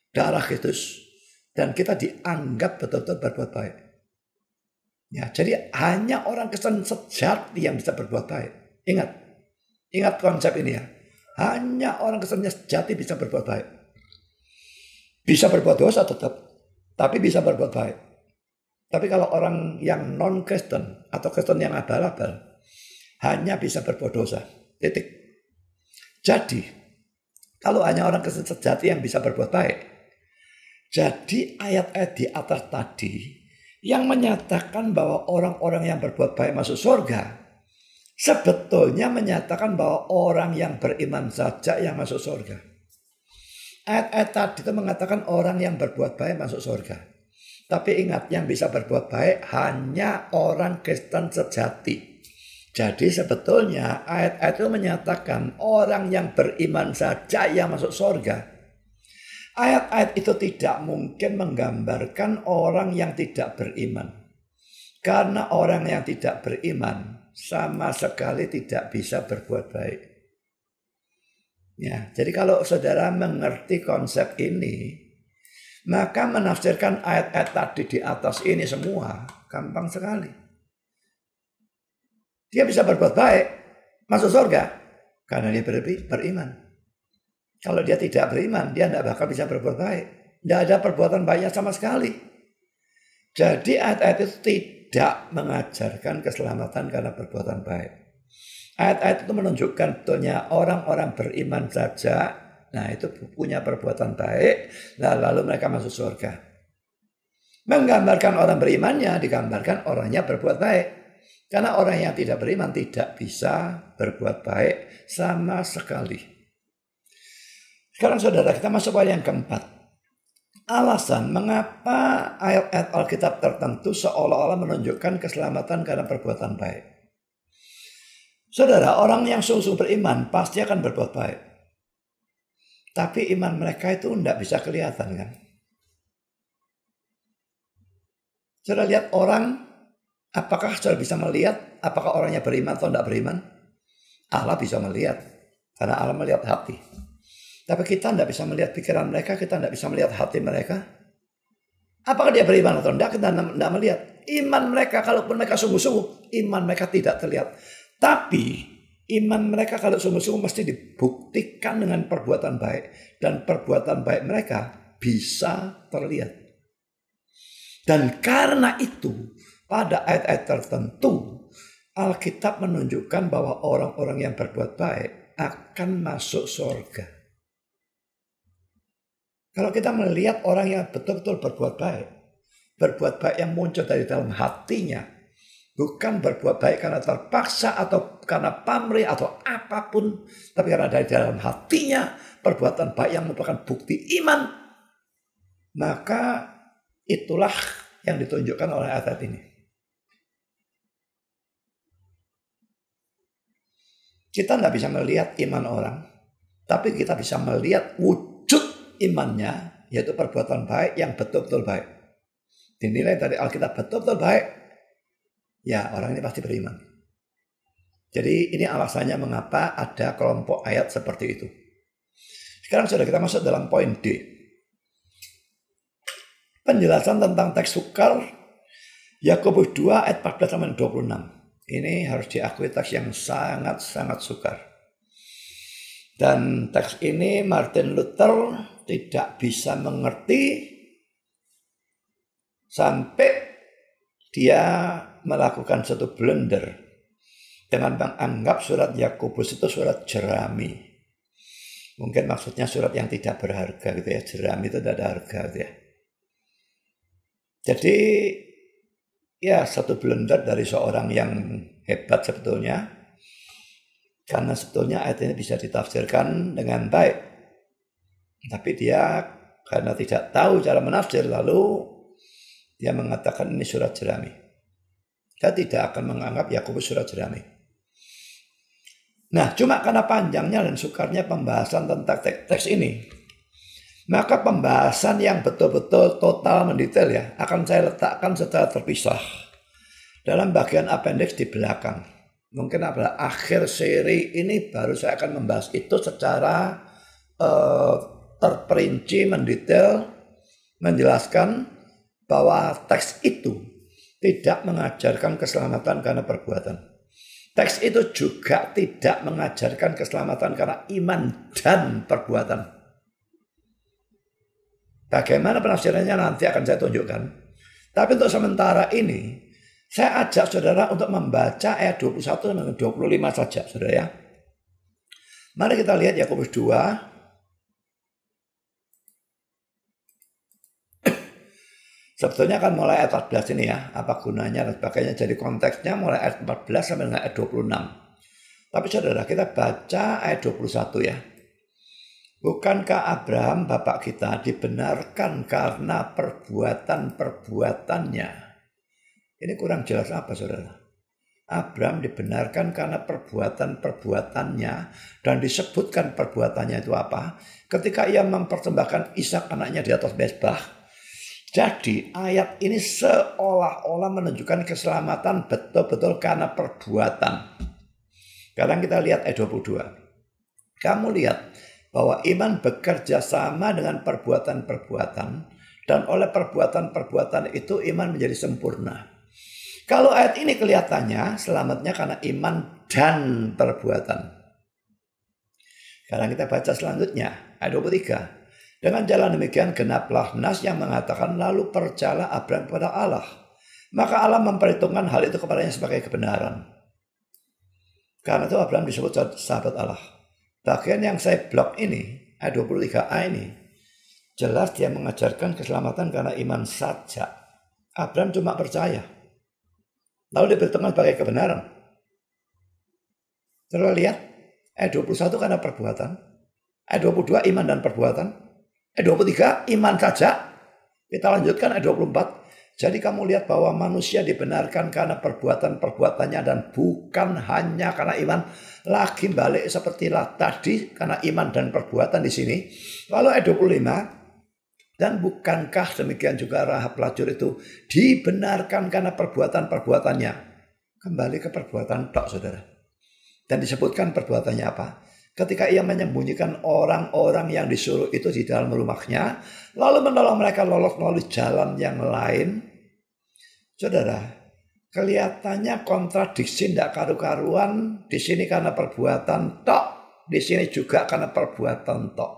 darah Kristus. Dan kita dianggap betul-betul berbuat baik. Ya, jadi hanya orang Kristen sejati yang bisa berbuat baik. Ingat konsep ini ya. Hanya orang Kristen sejati bisa berbuat baik. Bisa berbuat dosa tetap, tapi bisa berbuat baik. Tapi kalau orang yang non-Kristen atau Kristen yang abal-abal, hanya bisa berbuat dosa. Titik. Jadi, kalau hanya orang Kristen sejati yang bisa berbuat baik, jadi ayat-ayat di atas tadi yang menyatakan bahwa orang-orang yang berbuat baik masuk surga, sebetulnya menyatakan bahwa orang yang beriman saja yang masuk surga. Ayat-ayat tadi itu mengatakan orang yang berbuat baik masuk surga. Tapi ingat, yang bisa berbuat baik hanya orang Kristen sejati. Jadi sebetulnya ayat-ayat itu menyatakan orang yang beriman saja yang masuk surga. Ayat-ayat itu tidak mungkin menggambarkan orang yang tidak beriman. Karena orang yang tidak beriman sama sekali tidak bisa berbuat baik. Ya, jadi kalau saudara mengerti konsep ini, maka menafsirkan ayat-ayat tadi di atas ini semua gampang sekali. Dia bisa berbuat baik, masuk surga, karena dia beriman. Kalau dia tidak beriman, dia tidak bakal bisa berbuat baik. Tidak ada perbuatan baiknya sama sekali. Jadi ayat-ayat itu tidak mengajarkan keselamatan karena perbuatan baik. Ayat-ayat itu menunjukkan betulnya orang-orang beriman saja, nah itu punya perbuatan baik, lalu mereka masuk surga. Menggambarkan orang berimannya, digambarkan orangnya berbuat baik. Karena orang yang tidak beriman tidak bisa berbuat baik sama sekali. Sekarang saudara, kita masuk pada yang keempat. Alasan mengapa ayat-ayat Alkitab tertentu seolah-olah menunjukkan keselamatan karena perbuatan baik. Saudara, orang yang sungguh beriman pasti akan berbuat baik. Tapi iman mereka itu tidak bisa kelihatan kan. Saudara lihat orang, apakah saudara bisa melihat apakah orangnya beriman atau tidak beriman? Allah bisa melihat, karena Allah melihat hati. Tapi kita tidak bisa melihat pikiran mereka, kita tidak bisa melihat hati mereka. Apakah dia beriman atau tidak, kita tidak melihat. Iman mereka, kalaupun mereka sungguh-sungguh, iman mereka tidak terlihat. Tapi iman mereka kalau sungguh-sungguh mesti dibuktikan dengan perbuatan baik. Dan perbuatan baik mereka bisa terlihat. Dan karena itu, pada ayat-ayat tertentu, Alkitab menunjukkan bahwa orang-orang yang berbuat baik akan masuk surga. Kalau kita melihat orang yang betul-betul berbuat baik yang muncul dari dalam hatinya, bukan berbuat baik karena terpaksa atau karena pamrih atau apapun, tapi karena dari dalam hatinya, perbuatan baik yang merupakan bukti iman, maka itulah yang ditunjukkan oleh ayat ini. Kita tidak bisa melihat iman orang, tapi kita bisa melihat wujud imannya, yaitu perbuatan baik yang betul-betul baik. Dinilai dari Alkitab betul-betul baik, ya orang ini pasti beriman. Jadi ini alasannya mengapa ada kelompok ayat seperti itu. Sekarang sudah kita masuk dalam poin D. Penjelasan tentang teks sukar Yakobus 2 ayat 14-26. Ini harus diakui teks yang sangat-sangat sukar. Dan teks ini Martin Luther tidak bisa mengerti sampai dia melakukan satu blunder dengan menganggap surat Yakobus itu surat jerami. Mungkin maksudnya surat yang tidak berharga gitu ya. Jerami itu tidak ada harga gitu ya. Jadi ya satu blunder dari seorang yang hebat sebetulnya. Karena sebetulnya ayat ini bisa ditafsirkan dengan baik. Tapi dia karena tidak tahu cara menafsir, lalu dia mengatakan ini surat jerami. Dia tidak akan menganggap Yakobus surat jerami. Nah, cuma karena panjangnya dan sukarnya pembahasan tentang teks ini, maka pembahasan yang betul-betul total mendetail ya, akan saya letakkan secara terpisah dalam bagian appendix di belakang. Mungkin pada akhir seri ini baru saya akan membahas itu secara terperinci, mendetail, menjelaskan bahwa teks itu tidak mengajarkan keselamatan karena perbuatan. Teks itu juga tidak mengajarkan keselamatan karena iman dan perbuatan. Bagaimana penafsirannya nanti akan saya tunjukkan. Tapi untuk sementara ini, saya ajak saudara untuk membaca ayat 21 sampai 25 saja, saudara ya. Mari kita lihat Yakobus 2. Sebetulnya kan mulai ayat 14 ini ya, apa gunanya dan sebagainya. Jadi konteksnya mulai ayat 14 sampai dengan ayat 26. Tapi saudara, kita baca ayat 21 ya. Bukankah Abraham bapak kita dibenarkan karena perbuatan-perbuatannya? Ini kurang jelas apa saudara? Abraham dibenarkan karena perbuatan-perbuatannya, dan disebutkan perbuatannya itu apa? Ketika ia mempersembahkan Ishak anaknya di atas mezbah. Jadi ayat ini seolah-olah menunjukkan keselamatan betul-betul karena perbuatan. Sekarang kita lihat ayat 22. Kamu lihat bahwa iman bekerja sama dengan perbuatan-perbuatan, dan oleh perbuatan-perbuatan itu iman menjadi sempurna. Kalau ayat ini kelihatannya selamatnya karena iman dan perbuatan. Sekarang kita baca selanjutnya ayat 23. Dengan jalan demikian genaplah nas yang mengatakan lalu percayalah Abraham kepada Allah. Maka Allah memperhitungkan hal itu kepadanya sebagai kebenaran. Karena itu Abraham disebut sahabat Allah. Bagian yang saya blok ini, ayat 23a ini, jelas dia mengajarkan keselamatan karena iman saja. Abraham cuma percaya. Lalu diperhitungkan sebagai kebenaran. Terus lihat, ayat 21 karena perbuatan. Ayat 22 iman dan perbuatan. Ayat 23 iman saja. Kita lanjutkan ayat 24. Jadi kamu lihat bahwa manusia dibenarkan karena perbuatan-perbuatannya dan bukan hanya karena iman. Lagi balik seperti tadi karena iman dan perbuatan di sini. Lalu ayat 25. Dan bukankah demikian juga Rahab pelacur itu dibenarkan karena perbuatan-perbuatannya. Kembali ke perbuatan tok, saudara. Dan disebutkan perbuatannya apa? Ketika ia menyembunyikan orang-orang yang disuruh itu di dalam rumahnya, lalu menolong mereka lolos melalui jalan yang lain. Saudara, kelihatannya kontradiksi tidak karu-karuan. Di sini karena perbuatan tok, di sini juga karena perbuatan tok.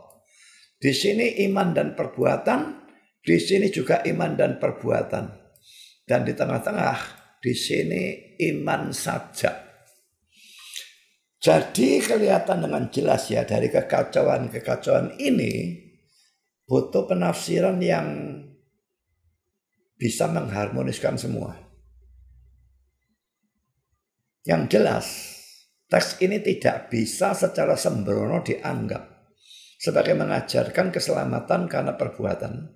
Di sini iman dan perbuatan, di sini juga iman dan perbuatan. Dan di tengah-tengah, di sini iman saja. Jadi kelihatan dengan jelas ya dari kekacauan-kekacauan ini butuh penafsiran yang bisa mengharmoniskan semua. Yang jelas teks ini tidak bisa secara sembrono dianggap sebagai mengajarkan keselamatan karena perbuatan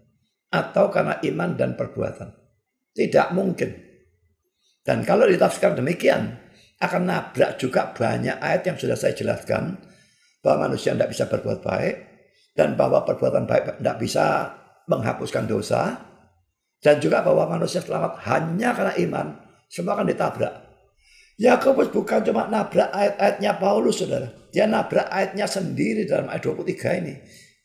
atau karena iman dan perbuatan. Tidak mungkin. Dan kalau ditafsirkan demikian, akan nabrak juga banyak ayat yang sudah saya jelaskan bahwa manusia tidak bisa berbuat baik dan bahwa perbuatan baik tidak bisa menghapuskan dosa, dan juga bahwa manusia selamat hanya karena iman. Semua akan ditabrak. Yakobus bukan cuma nabrak ayat-ayatnya Paulus, saudara. Dia nabrak ayatnya sendiri dalam ayat 23 ini.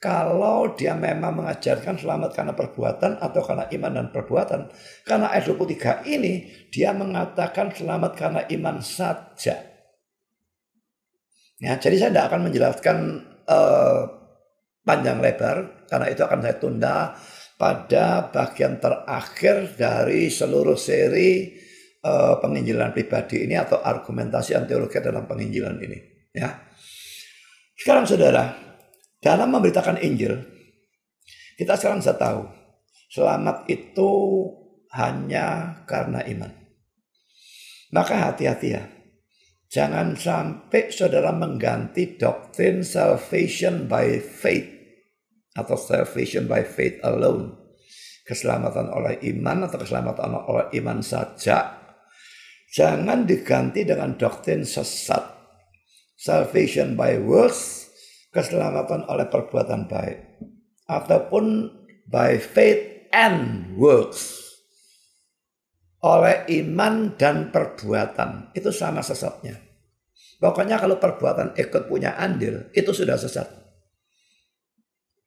Kalau dia memang mengajarkan selamat karena perbuatan atau karena iman dan perbuatan. Karena ayat 23 ini dia mengatakan selamat karena iman saja. Ya, jadi saya tidak akan menjelaskan panjang lebar. Karena itu akan saya tunda pada bagian terakhir dari seluruh seri penginjilan pribadi ini atau argumentasi teologi dalam penginjilan ini. Ya. Sekarang saudara, dalam memberitakan Injil, kita sekarang bisa tahu selamat itu hanya karena iman. Maka hati-hati ya. Jangan sampai saudara mengganti doktrin salvation by faith atau salvation by faith alone. Keselamatan oleh iman atau keselamatan oleh iman saja. Jangan diganti dengan doktrin sesat. Salvation by works, keselamatan oleh perbuatan baik, ataupun by faith and works, oleh iman dan perbuatan. Itu sama sesatnya. Pokoknya kalau perbuatan ikut punya andil, itu sudah sesat.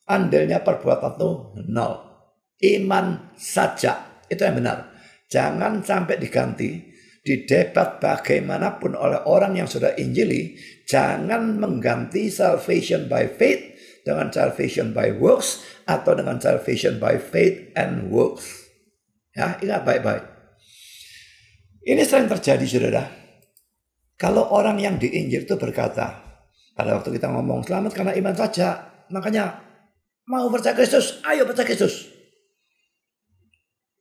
Andilnya perbuatan itu nol. Iman saja, itu yang benar. Jangan sampai diganti. Di debat bagaimanapun oleh orang yang sudah injili, jangan mengganti salvation by faith dengan salvation by works atau dengan salvation by faith and works. Ya, ingat baik-baik. Ini sering terjadi, saudara. Kalau orang yang diinjil itu berkata, pada waktu kita ngomong selamat karena iman saja, makanya mau percaya Kristus, ayo percaya Kristus.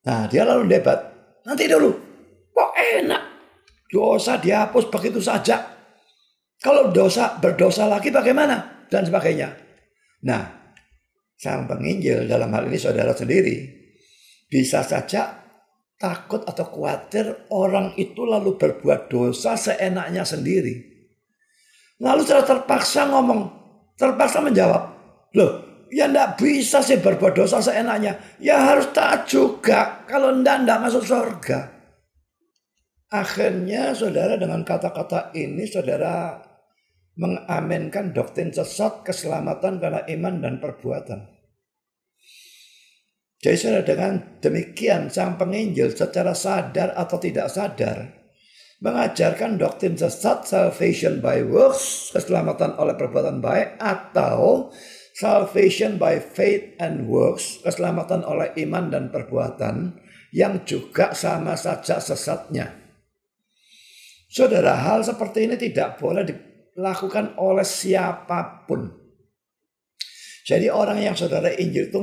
Nah, dia lalu debat, nanti dulu. Kok enak, dosa dihapus begitu saja. Kalau berdosa lagi bagaimana? Dan sebagainya. Nah, sang penginjil dalam hal ini saudara sendiri bisa saja takut atau khawatir orang itu lalu berbuat dosa seenaknya sendiri. Lalu secara terpaksa menjawab, loh ya enggak bisa sih berbuat dosa seenaknya. Ya harus taat juga, kalau enggak masuk surga. Akhirnya saudara dengan kata-kata ini saudara mengaminkan doktrin sesat keselamatan karena iman dan perbuatan. Jadi saudara, dengan demikian sang penginjil secara sadar atau tidak sadar mengajarkan doktrin sesat salvation by works, keselamatan oleh perbuatan baik, atau salvation by faith and works, keselamatan oleh iman dan perbuatan, yang juga sama saja sesatnya. Saudara, hal seperti ini tidak boleh dilakukan oleh siapapun. Jadi orang yang saudara injil itu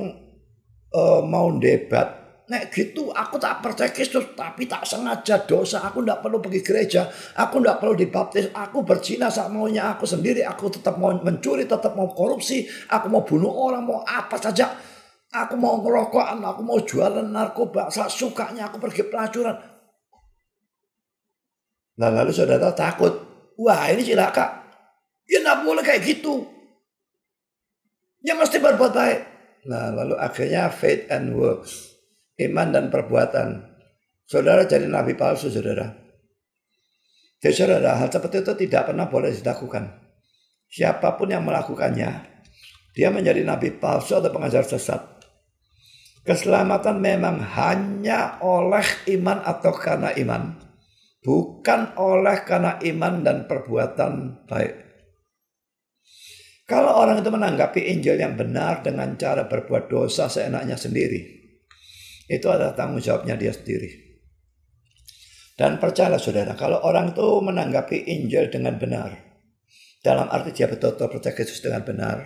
mau debat, nek gitu aku tak percaya Kristus tapi tak sengaja dosa, aku tidak perlu pergi gereja, aku tidak perlu dibaptis, aku berzina saat maunya aku sendiri, aku tetap mau mencuri, tetap mau korupsi, aku mau bunuh orang, mau apa saja, aku mau ngerokok, aku mau jualan narkoba, saat sukanya aku pergi pelacuran. Nah lalu saudara takut, wah ini cilaka, ya tidak boleh kayak gitu, ya mesti berbuat baik. Nah lalu akhirnya faith and works, iman dan perbuatan. Saudara jadi nabi palsu saudara. Jadi saudara, hal seperti itu tidak pernah boleh dilakukan. Siapapun yang melakukannya, dia menjadi nabi palsu atau pengajar sesat. Keselamatan memang hanya oleh iman atau karena iman, bukan oleh karena iman dan perbuatan baik. Kalau orang itu menanggapi Injil yang benar dengan cara berbuat dosa seenaknya sendiri, itu adalah tanggung jawabnya dia sendiri. Dan percayalah saudara, kalau orang itu menanggapi Injil dengan benar, dalam arti dia betul-betul percaya Kristus dengan benar,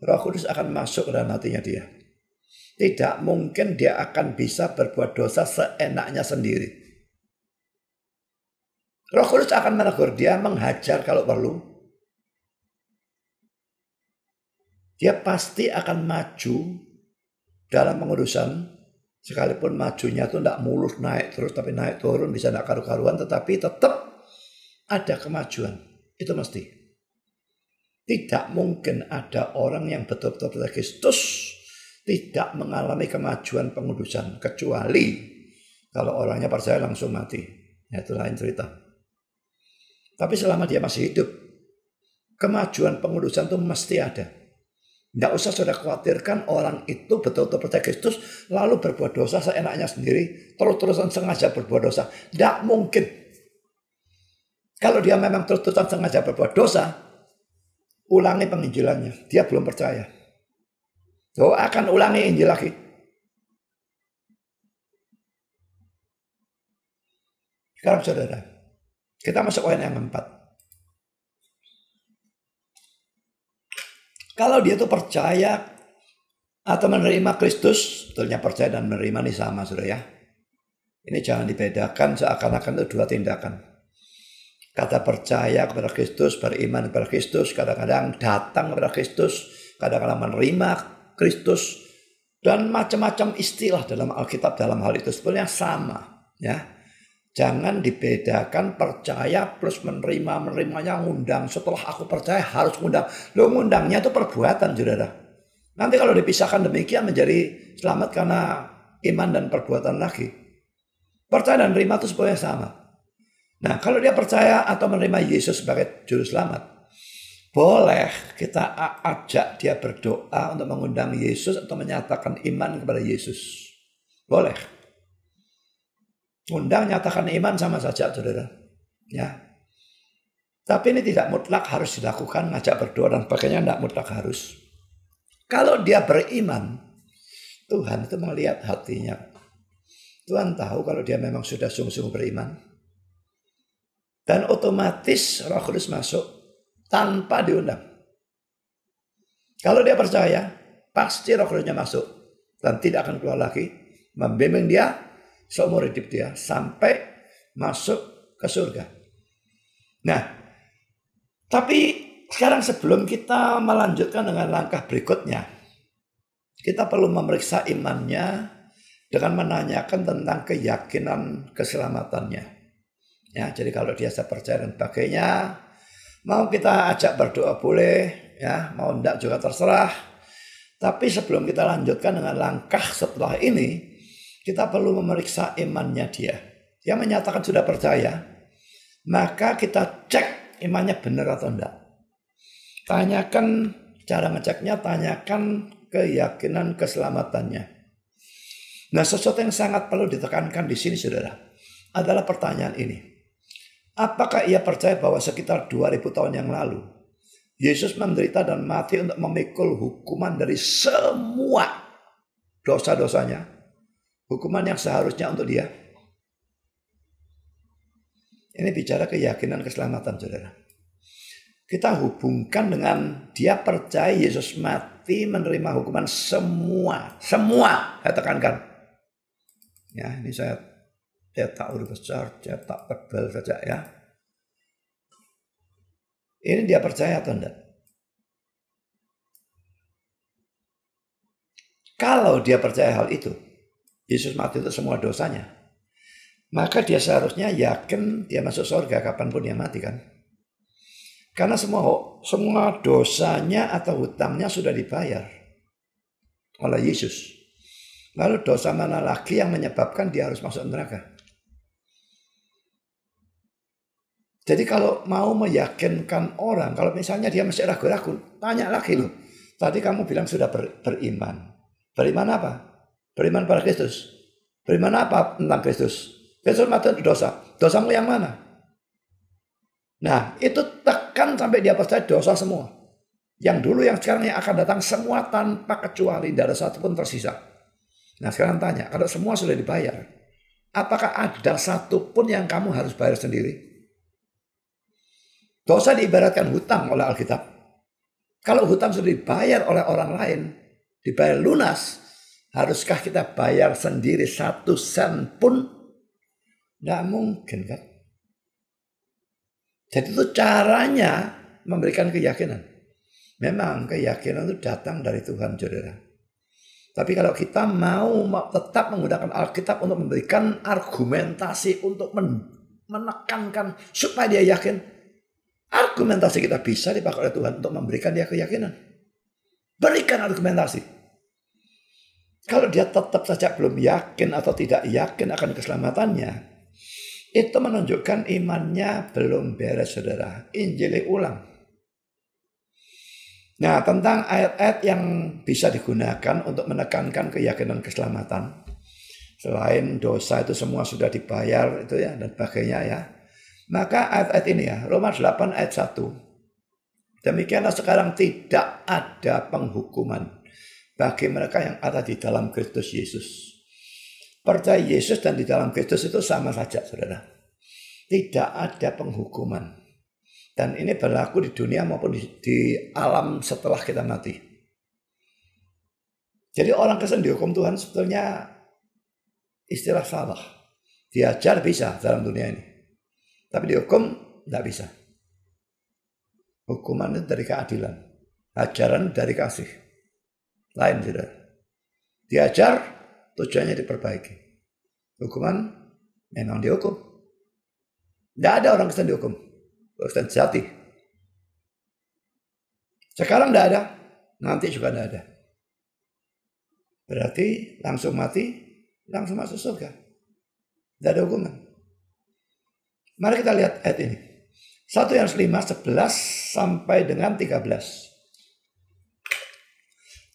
Roh Kudus akan masuk ke dalam hatinya dia. Tidak mungkin dia akan bisa berbuat dosa seenaknya sendiri. Roh Kudus akan menegur dia, menghajar kalau perlu. Dia pasti akan maju dalam pengurusan, sekalipun majunya itu tidak mulus naik terus, tapi naik turun bisa tidak karu-karuan, tetapi tetap ada kemajuan. Itu mesti. Tidak mungkin ada orang yang betul-betul percaya Kristus tidak mengalami kemajuan pengudusan, kecuali kalau orangnya percaya langsung mati. Ya, itu lain cerita. Tapi selama dia masih hidup, kemajuan pengudusan itu mesti ada. Tidak usah saudara khawatirkan orang itu betul-betul percaya Kristus lalu berbuat dosa seenaknya sendiri, terus-terusan sengaja berbuat dosa. Tidak mungkin. Kalau dia memang terus-terusan sengaja berbuat dosa, ulangi penginjilannya. Dia belum percaya. So, akan ulangi Injil lagi. Sekarang saudara, kita masuk poin yang keempat. Kalau dia tuh percaya atau menerima Kristus, sebetulnya percaya dan menerima ini sama saudara ya. Ini jangan dibedakan seakan-akan itu dua tindakan. Kata percaya kepada Kristus, beriman kepada Kristus, kadang-kadang datang kepada Kristus, kadang-kadang menerima Kristus, dan macam-macam istilah dalam Alkitab dalam hal itu sebetulnya sama ya. Jangan dibedakan percaya plus menerimanya ngundang. Setelah aku percaya harus ngundang. Lo ngundangnya itu perbuatan saudara. Nanti kalau dipisahkan demikian menjadi selamat karena iman dan perbuatan lagi. Percaya dan menerima itu sebenarnya sama. Nah kalau dia percaya atau menerima Yesus sebagai juru selamat, boleh kita ajak dia berdoa untuk mengundang Yesus atau menyatakan iman kepada Yesus. Boleh. Undang nyatakan iman sama saja saudara. Ya. Tapi ini tidak mutlak harus dilakukan, ngajak berdoa dan sebagainya tidak mutlak harus. Kalau dia beriman, Tuhan itu melihat hatinya. Tuhan tahu kalau dia memang sudah sungguh-sungguh beriman. Dan otomatis Roh Kudus masuk tanpa diundang. Kalau dia percaya, pasti Roh Kudusnya masuk dan tidak akan keluar lagi, membimbing dia seumur hidup dia sampai masuk ke surga. Nah, tapi sekarang sebelum kita melanjutkan dengan langkah berikutnya, kita perlu memeriksa imannya dengan menanyakan tentang keyakinan keselamatannya. Ya, jadi kalau dia percaya dan sebagainya, mau kita ajak berdoa boleh, ya, mau enggak juga terserah. Tapi sebelum kita lanjutkan dengan langkah setelah ini, kita perlu memeriksa imannya dia. Dia menyatakan sudah percaya, maka kita cek imannya benar atau enggak. Tanyakan, cara ngeceknya, tanyakan keyakinan keselamatannya. Nah, sesuatu yang sangat perlu ditekankan di sini, saudara, adalah pertanyaan ini. Apakah ia percaya bahwa sekitar 2000 tahun yang lalu, Yesus menderita dan mati untuk memikul hukuman dari semua dosa-dosanya? Hukuman yang seharusnya untuk dia. Ini bicara keyakinan keselamatan, saudara. Kita hubungkan dengan dia percaya Yesus mati menerima hukuman semua. Semua, saya tekankan. Ya, ini saya cetak huruf besar, cetak tebal saja ya. Ini dia percaya atau enggak? Kalau dia percaya hal itu, Yesus mati untuk semua dosanya, maka dia seharusnya yakin dia masuk surga kapanpun dia mati kan? Karena semua dosanya atau hutangnya sudah dibayar oleh Yesus. Lalu dosa mana lagi yang menyebabkan dia harus masuk neraka? Jadi kalau mau meyakinkan orang, kalau misalnya dia masih ragu-ragu, tanya lagi loh. Tadi kamu bilang sudah beriman. Beriman apa? Beriman pada Kristus. Beriman apa tentang Kristus? Kristus mati untuk dosa. Dosamu yang mana? Nah, itu tekan sampai dia percaya dosa semua. Yang dulu, yang sekarang, yang akan datang, semua tanpa kecuali. Tidak ada satu pun tersisa. Nah, sekarang tanya, kalau semua sudah dibayar, apakah ada satu pun yang kamu harus bayar sendiri? Dosa diibaratkan hutang oleh Alkitab. Kalau hutang sudah dibayar oleh orang lain, dibayar lunas, haruskah kita bayar sendiri 1 sen pun? Nggak mungkin kan? Jadi itu caranya memberikan keyakinan. Memang keyakinan itu datang dari Tuhan, saudara. Tapi kalau kita mau tetap menggunakan Alkitab untuk memberikan argumentasi, untuk menekankan supaya dia yakin, argumentasi kita bisa dipakai oleh Tuhan untuk memberikan dia keyakinan. Berikan argumentasi. Kalau dia tetap saja belum yakin atau tidak yakin akan keselamatannya, itu menunjukkan imannya belum beres, saudara. Injili ulang. Nah, tentang ayat-ayat yang bisa digunakan untuk menekankan keyakinan keselamatan. Selain dosa itu semua sudah dibayar itu ya dan sebagainya ya. Maka ayat-ayat ini ya, Roma 8 ayat 1. Demikianlah sekarang tidak ada penghukuman bagi mereka yang ada di dalam Kristus Yesus. Percaya Yesus dan di dalam Kristus itu sama saja, saudara. Tidak ada penghukuman. Dan ini berlaku di dunia maupun di alam setelah kita mati. Jadi orang Kristen dihukum Tuhan sebetulnya istilah salah. Diajar bisa dalam dunia ini. Tapi dihukum tidak bisa. Hukuman itu dari keadilan. Ajaran dari kasih. Lain tidak. Diajar tujuannya diperbaiki. Hukuman memang dihukum. Tidak ada orang Kristen dihukum. Kristen sejati. Sekarang tidak ada, nanti juga tidak ada. Berarti langsung mati, langsung masuk surga. Tidak ada hukuman. Mari kita lihat ayat ini. 1 Yohanes 5, 11 sampai dengan 13.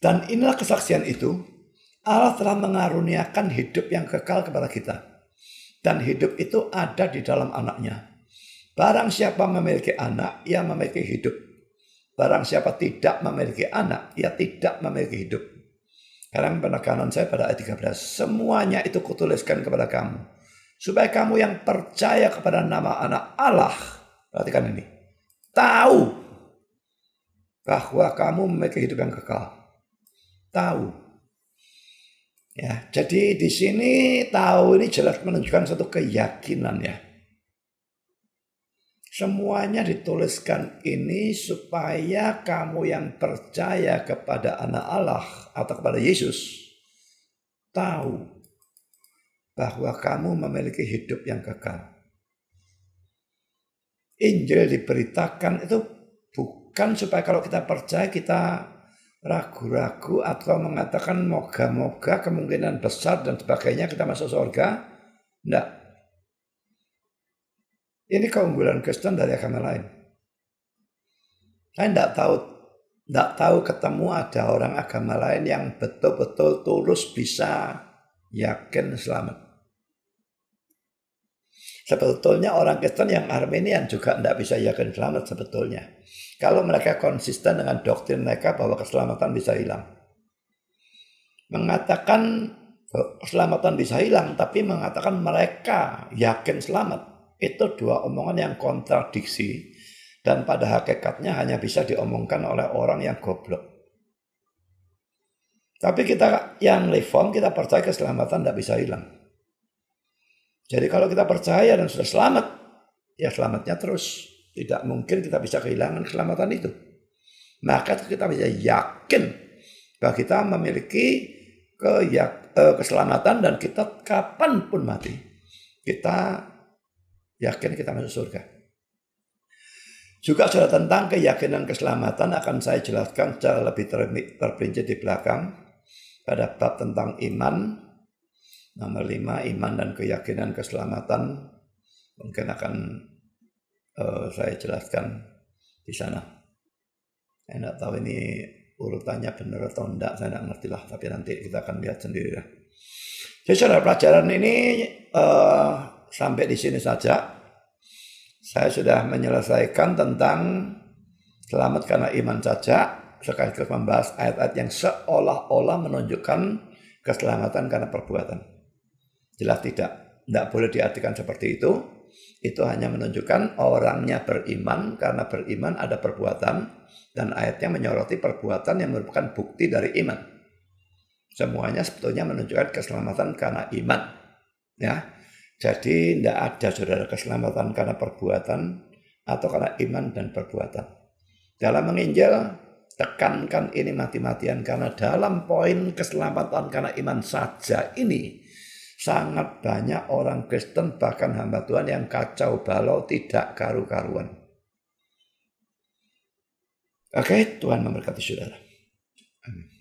Dan inilah kesaksian itu, Allah telah mengaruniakan hidup yang kekal kepada kita. Dan hidup itu ada di dalam anaknya. Barang siapa memiliki anak, ia memiliki hidup. Barang siapa tidak memiliki anak, ia tidak memiliki hidup. Karena penekanan saya pada ayat 13. Semuanya itu kutuliskan kepada kamu. Supaya kamu yang percaya kepada nama anak Allah. Perhatikan ini. Tahu bahwa kamu memiliki hidup yang kekal. Tahu. Ya, jadi di sini tahu ini jelas menunjukkan suatu keyakinan ya. Semuanya dituliskan ini supaya kamu yang percaya kepada anak Allah atau kepada Yesus tahu bahwa kamu memiliki hidup yang kekal. Injil diberitakan itu bukan supaya kalau kita percaya kita ragu-ragu atau mengatakan moga-moga kemungkinan besar dan sebagainya kita masuk surga. Tidak. Ini keunggulan Kristen dari agama lain. Saya tidak tahu ketemu ada orang agama lain yang betul-betul tulus bisa yakin selamat. Sebetulnya orang Kristen yang Arminian juga tidak bisa yakin selamat sebetulnya. Kalau mereka konsisten dengan doktrin mereka bahwa keselamatan bisa hilang. Mengatakan keselamatan bisa hilang, tapi mengatakan mereka yakin selamat. Itu dua omongan yang kontradiksi. Dan pada hakikatnya hanya bisa diomongkan oleh orang yang goblok. Tapi kita yang reform, kita percaya keselamatan tidak bisa hilang. Jadi kalau kita percaya dan sudah selamat, ya selamatnya terus. Tidak mungkin kita bisa kehilangan keselamatan itu. Maka kita bisa yakin bahwa kita memiliki keselamatan dan kita kapanpun mati, kita yakin kita masuk surga. Juga sudah tentang keyakinan keselamatan akan saya jelaskan secara lebih terperinci di belakang pada bab tentang iman. Nomor 5, iman dan keyakinan keselamatan mungkin akan saya jelaskan di sana. Saya tidak tahu ini urutannya benar atau tidak, saya tidak ngerti lah, tapi nanti kita akan lihat sendiri lah. Jadi saudara, pelajaran ini sampai di sini saja. Saya sudah menyelesaikan tentang selamat karena iman saja, sekaligus membahas ayat-ayat yang seolah-olah menunjukkan keselamatan karena perbuatan. Jelas tidak boleh diartikan seperti itu. Itu hanya menunjukkan orangnya beriman, karena beriman ada perbuatan, dan ayatnya menyoroti perbuatan yang merupakan bukti dari iman. Semuanya sebetulnya menunjukkan keselamatan karena iman. Ya, jadi tidak ada saudara keselamatan karena perbuatan atau karena iman dan perbuatan. Dalam menginjil tekankan ini mati-matian, karena dalam poin keselamatan karena iman saja ini sangat banyak orang Kristen bahkan hamba Tuhan yang kacau balau, tidak karu-karuan. Oke, Tuhan memberkati saudara. Amin.